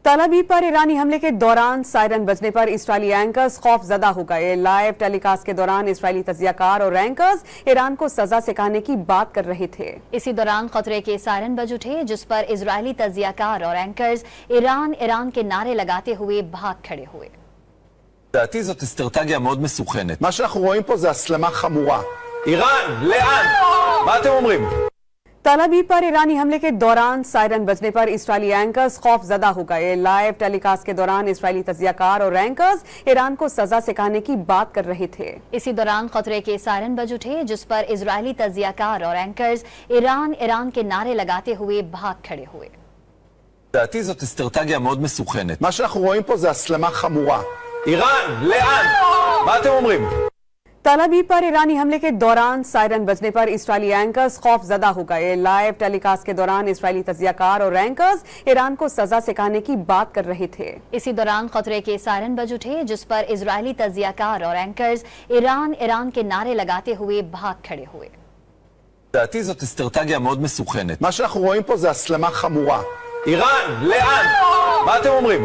तल अवीव पर ईरानी हमले के दौरान सायरन बजने पर इस्राएली एंकर्स खौफजदा हो गए। लाइव टेलीकास्ट के दौरान इस्राएली तजियाकार और एंकर्स ईरान को सजा सिखाने की बात कर रहे थे। इसी दौरान खतरे के सायरन बज उठे, जिस पर इजरायली तजियाकार और एंकर्स ईरान के नारे लगाते हुए भाग खड़े हुए। לדעתי זאת אסטרטגיה מאוד מסוכנת. מה שאנחנו רואים פה זה הסלמה חמורה. איראן, לאן? מה אתם אומרים? तल अवीव पर ईरानी हमले के दौरान सायरन बजने पर इस्राएली एंकर्स खौफजदा हो गए। लाइव टेलीकास्ट के दौरान इस्राएली तजियाकार और एंकर्स ईरान को सजा सिखाने की बात कर रहे थे। इसी दौरान खतरे के सायरन बज उठे, जिस पर इजरायली तजियाकार और एंकर्स ईरान के नारे लगाते हुए भाग खड़े हुए। לדעתי זאת אסטרטגיה מאוד מסוכנת. מה שאנחנו רואים פה זה הסלמה חמורה. איראן, לאן? מה אתם אומרים? तल अवीव पर ईरानी हमले के दौरान सायरन बजने पर इस्राएली एंकर्स खौफजदा हो गए। लाइव टेलीकास्ट के दौरान इस्राएली तजियाकार और एंकर्स ईरान को सजा सिखाने की बात कर रहे थे। इसी दौरान खतरे के सायरन बज उठे, जिस पर इजरायली तजियाकार और एंकर्स ईरान के नारे लगाते हुए भाग खड़े हुए। לדעתי זאת אסטרטגיה מאוד מסוכנת. מה שאנחנו רואים פה זה הסלמה חמורה. איראן, לאן? מה אתם אומרים?